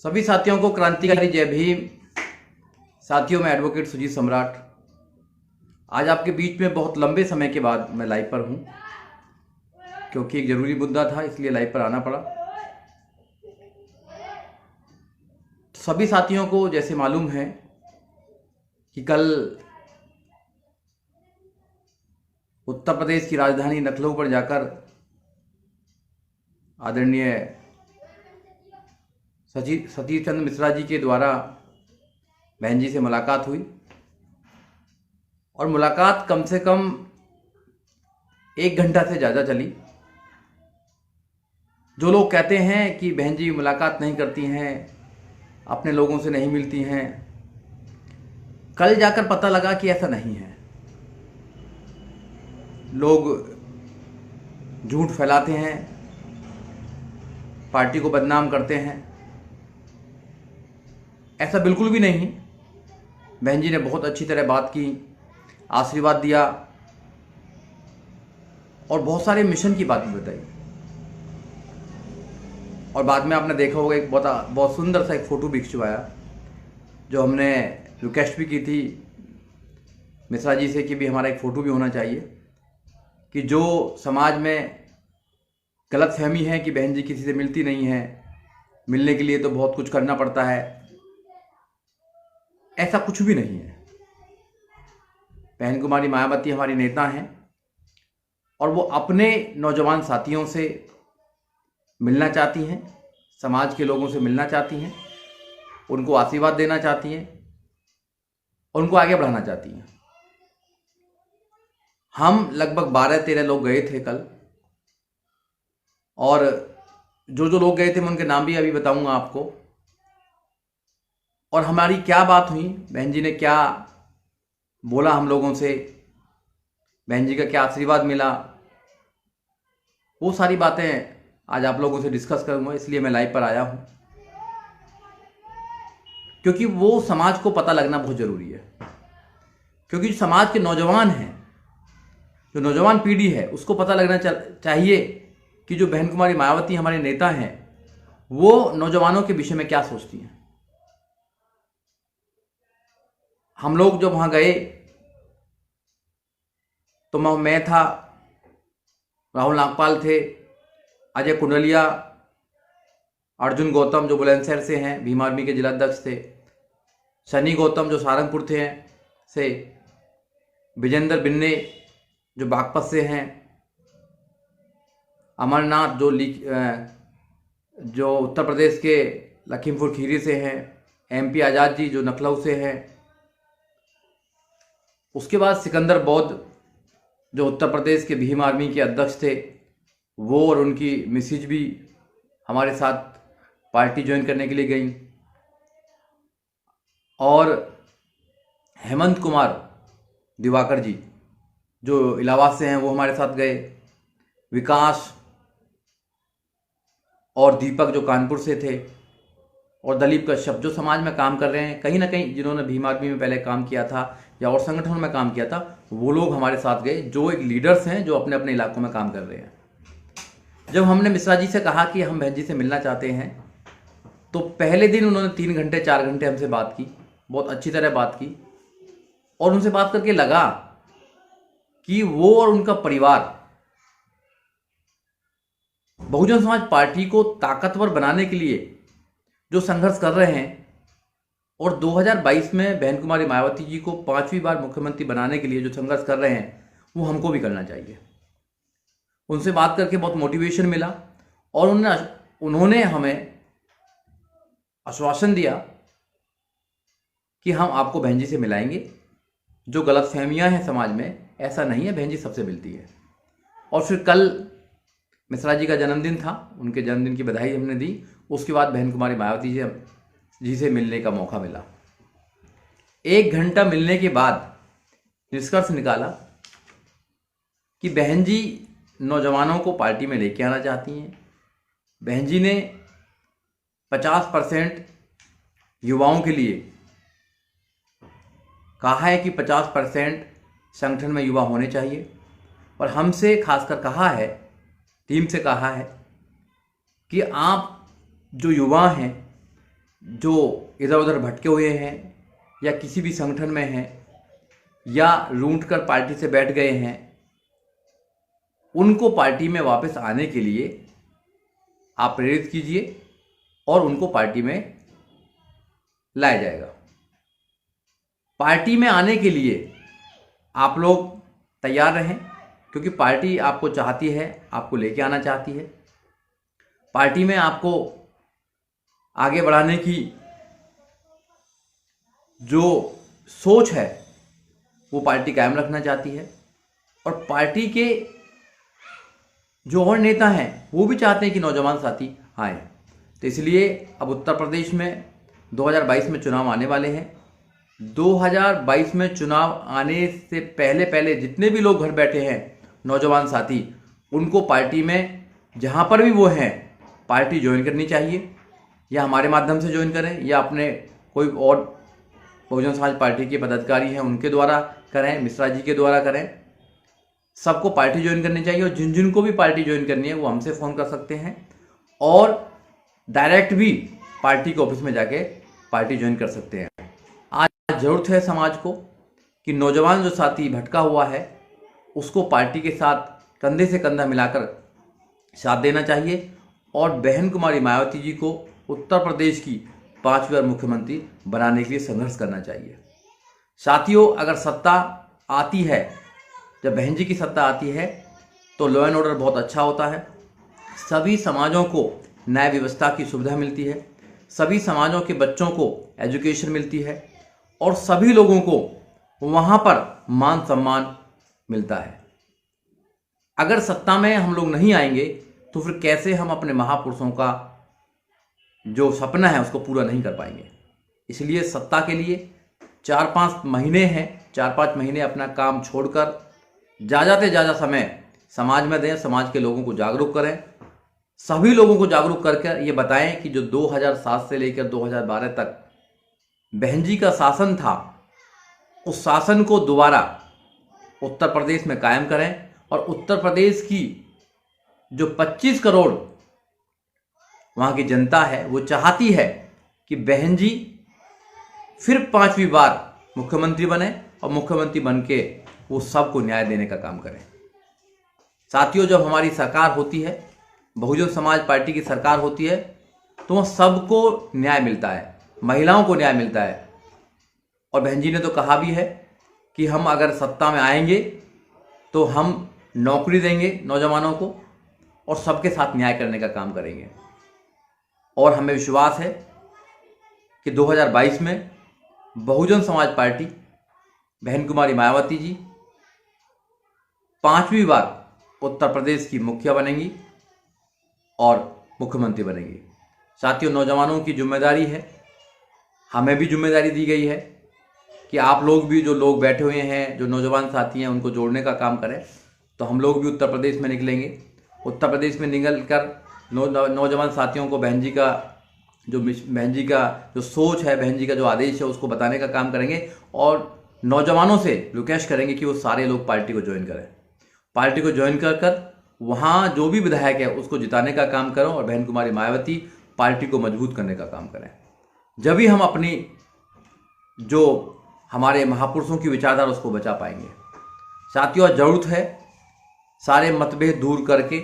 सभी साथियों को क्रांतिकारी जय भीम। साथियों, मैं एडवोकेट सुजीत सम्राट आज आपके बीच में बहुत लंबे समय के बाद मैं लाइव पर हूं, क्योंकि एक ज़रूरी मुद्दा था, इसलिए लाइव पर आना पड़ा। सभी साथियों को जैसे मालूम है कि कल उत्तर प्रदेश की राजधानी लखनऊ पर जाकर आदरणीय सतीश चंद्र मिश्रा जी के द्वारा बहन जी से मुलाकात हुई और मुलाकात कम से कम 1 घंटा से ज़्यादा चली। जो लोग कहते हैं कि बहन जी मुलाकात नहीं करती हैं, अपने लोगों से नहीं मिलती हैं, कल जाकर पता लगा कि ऐसा नहीं है। लोग झूठ फैलाते हैं, पार्टी को बदनाम करते हैं। ऐसा बिल्कुल भी नहीं। बहन जी ने बहुत अच्छी तरह बात की, आशीर्वाद दिया और बहुत सारे मिशन की बात भी बताई। और बाद में आपने देखा होगा एक बहुत सुंदर सा एक फ़ोटो भी खिंचवाया, जो हमने रिक्वेस्ट भी की थी मिश्रा जी से कि भी हमारा एक फ़ोटो भी होना चाहिए, कि जो समाज में गलत फहमी है कि बहन जी किसी से मिलती नहीं है, मिलने के लिए तो बहुत कुछ करना पड़ता है, ऐसा कुछ भी नहीं है। बहन कुमारी मायावती हमारी नेता हैं और वो अपने नौजवान साथियों से मिलना चाहती हैं, समाज के लोगों से मिलना चाहती हैं, उनको आशीर्वाद देना चाहती हैं और उनको आगे बढ़ाना चाहती हैं। हम लगभग 12-13 लोग गए थे कल, और जो लोग गए थे मैं उनके नाम भी अभी बताऊंगा आपको। और हमारी क्या बात हुई, बहन जी ने क्या बोला हम लोगों से, बहन जी का क्या आशीर्वाद मिला, वो सारी बातें आज आप लोगों से डिस्कस करूंगा। इसलिए मैं लाइव पर आया हूं, क्योंकि वो समाज को पता लगना बहुत ज़रूरी है। क्योंकि जो समाज के नौजवान हैं, जो नौजवान पीढ़ी है, उसको पता लगना चाहिए कि जो बहन कुमारी मायावती हमारे नेता हैं, वो नौजवानों के विषय में क्या सोचती हैं। हम लोग जब वहाँ गए तो मैं था, राहुल नागपाल थे, अजय कुंडलिया, अर्जुन गौतम जो बुलंदशहर से हैं, भीम आर्मी के जिलाध्यक्ष थे, सनी गौतम जो सहारनपुर से, विजेंद्र बिन्ने जो बागपत से हैं, अमरनाथ जो उत्तर प्रदेश के लखीमपुर खीरी से हैं, MP आज़ाद जी जो लखनऊ से हैं, उसके बाद सिकंदर बौद्ध जो उत्तर प्रदेश के भीम आर्मी के अध्यक्ष थे, वो और उनकी मिसिज भी हमारे साथ पार्टी ज्वाइन करने के लिए गई। और हेमंत कुमार दिवाकर जी जो इलाहाबाद से हैं, वो हमारे साथ गए। विकास और दीपक जो कानपुर से थे, और दलीप कश्यप जो समाज में काम कर रहे हैं, कहीं ना कहीं जिन्होंने भीम आर्मी में पहले काम किया था या और संगठनों में काम किया था, वो लोग हमारे साथ गए, जो एक लीडर्स हैं जो अपने अपने इलाकों में काम कर रहे हैं। जब हमने मिश्रा जी से कहा कि हम बहन जी से मिलना चाहते हैं, तो पहले दिन उन्होंने 3 घंटे 4 घंटे हमसे बात की, बहुत अच्छी तरह बात की। और उनसे बात करके लगा कि वो और उनका परिवार बहुजन समाज पार्टी को ताकतवर बनाने के लिए जो संघर्ष कर रहे हैं, और 2022 में बहन कुमारी मायावती जी को 5वीं बार मुख्यमंत्री बनाने के लिए जो संघर्ष कर रहे हैं, वो हमको भी करना चाहिए। उनसे बात करके बहुत मोटिवेशन मिला और उन्होंने हमें आश्वासन दिया कि हम आपको बहन जी से मिलाएंगे। जो गलतफहमियां हैं समाज में, ऐसा नहीं है, बहन जी सबसे मिलती है। और फिर कल मिश्रा जी का जन्मदिन था, उनके जन्मदिन की बधाई हमने दी। उसके बाद बहन कुमारी मायावती जी से मिलने का मौका मिला। 1 घंटा मिलने के बाद निष्कर्ष निकाला कि बहन जी नौजवानों को पार्टी में लेके आना चाहती हैं। बहन जी ने 50% युवाओं के लिए कहा है कि 50% संगठन में युवा होने चाहिए, और हमसे खासकर कहा है, टीम से कहा है कि आप जो युवा हैं जो इधर उधर भटके हुए हैं या किसी भी संगठन में हैं या रूंट कर पार्टी से बैठ गए हैं, उनको पार्टी में वापस आने के लिए आप प्रेरित कीजिए और उनको पार्टी में लाया जाएगा। पार्टी में आने के लिए आप लोग तैयार रहें, क्योंकि पार्टी आपको चाहती है, आपको लेके आना चाहती है। पार्टी में आपको आगे बढ़ाने की जो सोच है वो पार्टी कायम रखना चाहती है, और पार्टी के जो और नेता हैं वो भी चाहते हैं कि नौजवान साथी आए। तो इसलिए अब उत्तर प्रदेश में 2022 में चुनाव आने वाले हैं। 2022 में चुनाव आने से पहले पहले जितने भी लोग घर बैठे हैं नौजवान साथी, उनको पार्टी में जहाँ पर भी वो हैं पार्टी ज्वाइन करनी चाहिए, या हमारे माध्यम से ज्वाइन करें या अपने कोई और बहुजन समाज पार्टी के पदाधिकारी हैं उनके द्वारा करें, मिश्रा जी के द्वारा करें। सबको पार्टी ज्वाइन करनी चाहिए, और जिन जिन को भी पार्टी ज्वाइन करनी है वो हमसे फ़ोन कर सकते हैं और डायरेक्ट भी पार्टी के ऑफिस में जाके पार्टी ज्वाइन कर सकते हैं। आज ज़रूरत है समाज को कि नौजवान जो साथी भटका हुआ है उसको पार्टी के साथ कंधे से कंधा मिलाकर साथ देना चाहिए, और बहन कुमारी मायावती जी को उत्तर प्रदेश की 5वीं बार मुख्यमंत्री बनाने के लिए संघर्ष करना चाहिए। साथियों, अगर सत्ता आती है, जब बहन जी की सत्ता आती है तो लॉ एंड ऑर्डर बहुत अच्छा होता है, सभी समाजों को न्याय व्यवस्था की सुविधा मिलती है, सभी समाजों के बच्चों को एजुकेशन मिलती है, और सभी लोगों को वहाँ पर मान सम्मान मिलता है। अगर सत्ता में हम लोग नहीं आएंगे तो फिर कैसे हम अपने महापुरुषों का जो सपना है उसको पूरा नहीं कर पाएंगे। इसलिए सत्ता के लिए 4-5 महीने हैं, 4-5 महीने अपना काम छोड़कर ज़्यादा से ज़्यादा समय समाज में दें, समाज के लोगों को जागरूक करें, सभी लोगों को जागरूक करके ये बताएं कि जो 2007 से लेकर 2012 तक बहन जी का शासन था, उस शासन को दोबारा उत्तर प्रदेश में कायम करें, और उत्तर प्रदेश की जो 25 करोड़ वहाँ की जनता है वो चाहती है कि बहन जी फिर 5वीं बार मुख्यमंत्री बने, और मुख्यमंत्री बन के वो सबको न्याय देने का काम करें। साथियों, जब हमारी सरकार होती है, बहुजन समाज पार्टी की सरकार होती है, तो वह सबको न्याय मिलता है, महिलाओं को न्याय मिलता है। और बहन जी ने तो कहा भी है कि हम अगर सत्ता में आएंगे तो हम नौकरी देंगे नौजवानों को और सबके साथ न्याय करने का काम करेंगे। और हमें विश्वास है कि 2022 में बहुजन समाज पार्टी बहन कुमारी मायावती जी 5वीं बार उत्तर प्रदेश की मुखिया बनेंगी और मुख्यमंत्री बनेंगी। साथियों, नौजवानों की जिम्मेदारी है, हमें भी जिम्मेदारी दी गई है कि आप लोग भी, जो लोग बैठे हुए हैं, जो नौजवान साथी हैं, उनको जोड़ने का काम करें। तो हम लोग भी उत्तर प्रदेश में निकलेंगे। उत्तर प्रदेश में निकल कर नौजवान साथियों को बहन जी का जो सोच है, बहन जी का जो आदेश है, उसको बताने का काम करेंगे, और नौजवानों से रिक्वेस्ट करेंगे कि वो सारे लोग पार्टी को ज्वाइन करें। पार्टी को ज्वाइन कर वहाँ जो भी विधायक है उसको जिताने का काम करें, और बहन कुमारी मायावती पार्टी को मजबूत करने का काम करें। जब भी हम अपनी जो हमारे महापुरुषों की विचारधारा उसको बचा पाएंगे। साथियों, जरूरत है सारे मतभेद दूर करके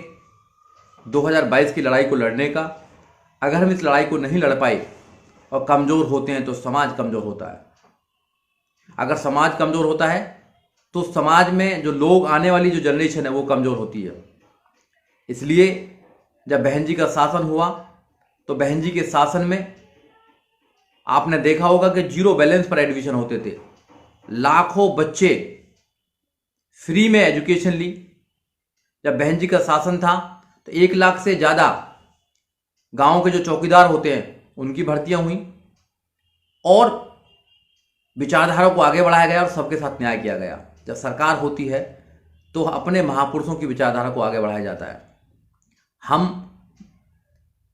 2022 की लड़ाई को लड़ने का। अगर हम इस लड़ाई को नहीं लड़ पाए और कमज़ोर होते हैं तो समाज कमज़ोर होता है। अगर समाज कमज़ोर होता है तो समाज में जो लोग, आने वाली जो जनरेशन है वो कमज़ोर होती है। इसलिए जब बहन जी का शासन हुआ तो बहन जी के शासन में आपने देखा होगा कि 0 बैलेंस पर एडमिशन होते थे, लाखों बच्चे फ्री में एजुकेशन ली। जब बहन जी का शासन था तो 1 लाख से ज़्यादा गांव के जो चौकीदार होते हैं उनकी भर्तियां हुई, और विचारधारा को आगे बढ़ाया गया और सबके साथ न्याय किया गया। जब सरकार होती है तो अपने महापुरुषों की विचारधारा को आगे बढ़ाया जाता है। हम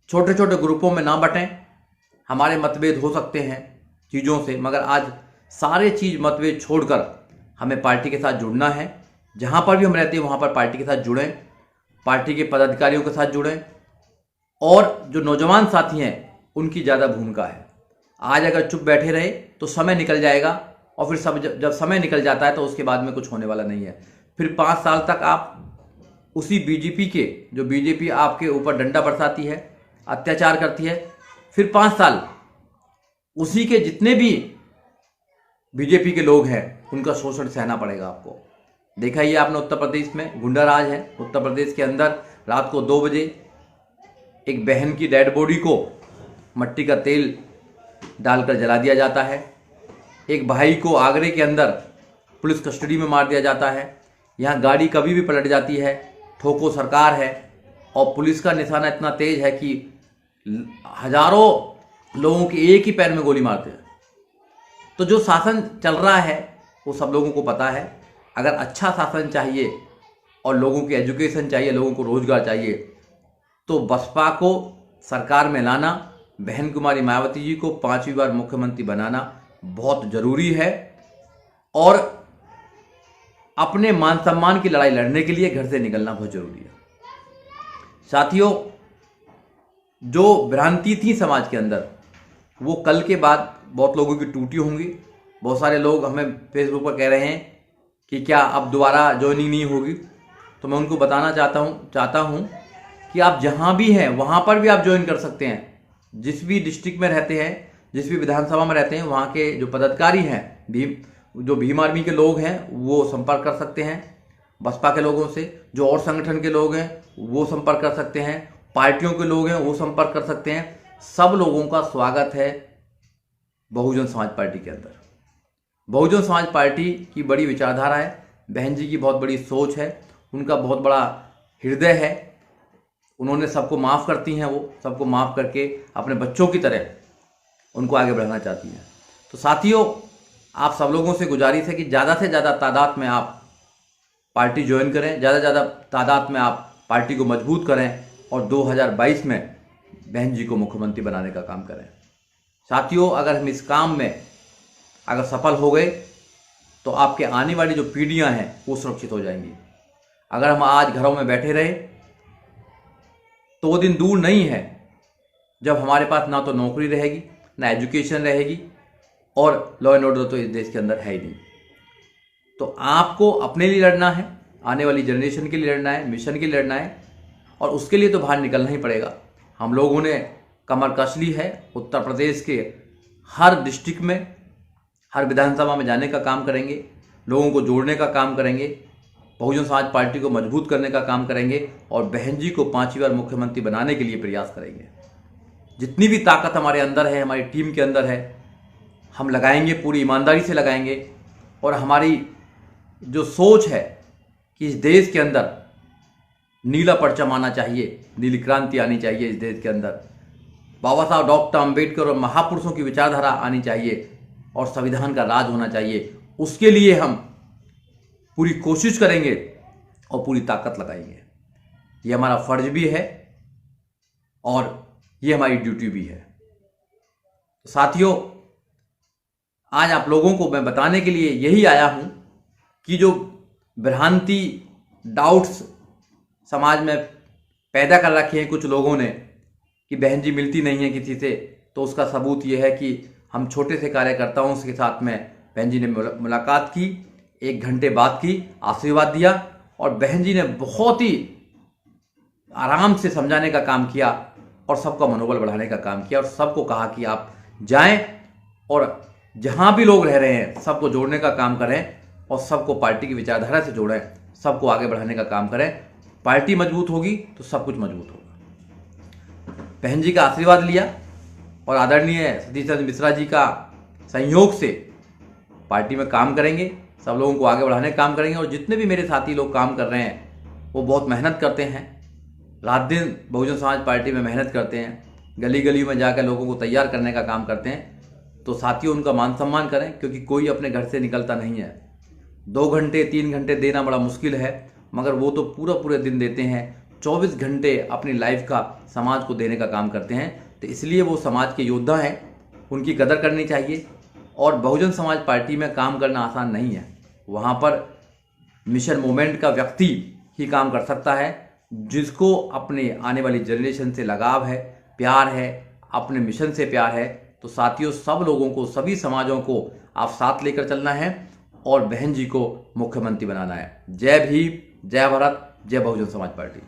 छोटे छोटे ग्रुपों में ना बटें। हमारे मतभेद हो सकते हैं चीज़ों से, मगर आज सारे चीज़ मतभेद छोड़कर हमें पार्टी के साथ जुड़ना है। जहाँ पर भी हम रहते हैं वहाँ पर पार्टी के साथ जुड़ें, पार्टी के पदाधिकारियों के साथ जुड़ें, और जो नौजवान साथी हैं उनकी ज़्यादा भूमिका है। आज अगर चुप बैठे रहे तो समय निकल जाएगा, और फिर सब जब समय निकल जाता है तो उसके बाद में कुछ होने वाला नहीं है। फिर 5 साल तक आप उसी बीजेपी के, जो बीजेपी आपके ऊपर डंडा बरसाती है, अत्याचार करती है, फिर 5 साल उसी के जितने भी बीजेपी के लोग हैं उनका शोषण सहना पड़ेगा आपको। देखा ही आपने उत्तर प्रदेश में गुंडा राज है। उत्तर प्रदेश के अंदर रात को 2 बजे एक बहन की डेड बॉडी को मट्टी का तेल डालकर जला दिया जाता है। एक भाई को आगरे के अंदर पुलिस कस्टडी में मार दिया जाता है। यहाँ गाड़ी कभी भी पलट जाती है, ठोको सरकार है, और पुलिस का निशाना इतना तेज है कि हजारों लोगों के एक ही पैर में गोली मारते हैं। तो जो शासन चल रहा है वो सब लोगों को पता है। अगर अच्छा शासन चाहिए और लोगों की एजुकेशन चाहिए, लोगों को रोजगार चाहिए, तो बसपा को सरकार में लाना, बहन कुमारी मायावती जी को 5वीं बार मुख्यमंत्री बनाना बहुत जरूरी है। और अपने मान सम्मान की लड़ाई लड़ने के लिए घर से निकलना बहुत जरूरी है। साथियों, जो भ्रांति थी समाज के अंदर वो कल के बाद बहुत लोगों की टूटी होंगी। बहुत सारे लोग हमें फेसबुक पर कह रहे हैं कि क्या अब दोबारा ज्वाइनिंग नहीं होगी। तो मैं उनको बताना चाहता हूँ कि आप जहाँ भी हैं वहाँ पर भी आप ज्वाइन कर सकते हैं। जिस भी डिस्ट्रिक्ट में रहते हैं, जिस भी विधानसभा में रहते हैं, वहाँ के जो पदाधिकारी हैं, जो भीम आर्मी के लोग हैं, वो संपर्क कर सकते हैं बसपा के लोगों से। जो और संगठन के लोग हैं वो संपर्क कर सकते हैं, पार्टियों के लोग हैं वो संपर्क कर सकते हैं। सब लोगों का स्वागत है बहुजन समाज पार्टी के अंदर। बहुजन समाज पार्टी की बड़ी विचारधारा है, बहन जी की बहुत बड़ी सोच है, उनका बहुत बड़ा हृदय है। उन्होंने सबको माफ़ करती हैं, वो सबको माफ़ करके अपने बच्चों की तरह उनको आगे बढ़ाना चाहती हैं। तो साथियों, आप सब लोगों से गुजारिश है कि ज़्यादा से ज़्यादा तादाद में आप पार्टी ज्वाइन करें, ज़्यादा से ज़्यादा तादाद में आप पार्टी को मजबूत करें और 2022 में बहन जी को मुख्यमंत्री बनाने का काम करें। साथियों, अगर हम इस काम में अगर सफल हो गए तो आपके आने वाली जो पीढ़ियां हैं वो सुरक्षित हो जाएंगी। अगर हम आज घरों में बैठे रहे तो वो दिन दूर नहीं है जब हमारे पास ना तो नौकरी रहेगी, ना एजुकेशन रहेगी, और लॉ एंड ऑर्डर तो इस देश के अंदर है ही नहीं। तो आपको अपने लिए लड़ना है, आने वाली जनरेशन के लिए लड़ना है, मिशन के लिए लड़ना है, और उसके लिए तो बाहर निकलना ही पड़ेगा। हम लोगों ने कमर कस ली है। उत्तर प्रदेश के हर डिस्ट्रिक्ट में, हर विधानसभा में जाने का काम करेंगे, लोगों को जोड़ने का काम करेंगे, बहुजन समाज पार्टी को मजबूत करने का काम करेंगे, और बहन जी को 5वीं बार मुख्यमंत्री बनाने के लिए प्रयास करेंगे। जितनी भी ताकत हमारे अंदर है, हमारी टीम के अंदर है, हम लगाएंगे, पूरी ईमानदारी से लगाएंगे। और हमारी जो सोच है कि इस देश के अंदर नीला परचम आना चाहिए, नीली क्रांति आनी चाहिए इस देश के अंदर, बाबा साहब डॉक्टर अम्बेडकर और महापुरुषों की विचारधारा आनी चाहिए, और संविधान का राज होना चाहिए। उसके लिए हम पूरी कोशिश करेंगे और पूरी ताकत लगाएंगे। ये हमारा फर्ज भी है और ये हमारी ड्यूटी भी है। तो साथियों, आज आप लोगों को मैं बताने के लिए यही आया हूं कि जो भ्रांति, डाउट्स समाज में पैदा कर रखे हैं कुछ लोगों ने कि बहन जी मिलती नहीं है किसी से, तो उसका सबूत ये है कि हम छोटे से कार्यकर्ताओं के साथ में बहन जी ने मुलाकात की, 1 घंटे बात की, आशीर्वाद दिया, और बहन जी ने बहुत ही आराम से समझाने का काम किया और सबका मनोबल बढ़ाने का काम किया, और सबको कहा कि आप जाएं और जहां भी लोग रह रहे हैं सबको जोड़ने का काम करें, और सबको पार्टी की विचारधारा से जोड़ें, सबको आगे बढ़ाने का काम करें। पार्टी मजबूत होगी तो सब कुछ मजबूत होगा। बहन जी का आशीर्वाद लिया और आदरणीय सतीश चंद्र मिश्रा जी का सहयोग से पार्टी में काम करेंगे, सब लोगों को आगे बढ़ाने का काम करेंगे। और जितने भी मेरे साथी लोग काम कर रहे हैं वो बहुत मेहनत करते हैं, रात दिन बहुजन समाज पार्टी में मेहनत करते हैं, गली गली में जाकर लोगों को तैयार करने का काम करते हैं। तो साथियों, उनका मान सम्मान करें, क्योंकि कोई अपने घर से निकलता नहीं है। 2 घंटे 3 घंटे देना बड़ा मुश्किल है, मगर वो तो पूरे दिन देते हैं। 24 घंटे अपनी लाइफ का समाज को देने का काम करते हैं। तो इसलिए वो समाज के योद्धा हैं, उनकी कदर करनी चाहिए। और बहुजन समाज पार्टी में काम करना आसान नहीं है। वहाँ पर मिशन मूवमेंट का व्यक्ति ही काम कर सकता है, जिसको अपने आने वाली जनरेशन से लगाव है, प्यार है, अपने मिशन से प्यार है। तो साथियों, सब लोगों को, सभी समाजों को आप साथ लेकर चलना है और बहन जी को मुख्यमंत्री बनाना है। जय भीम, जय भारत, जय बहुजन समाज पार्टी।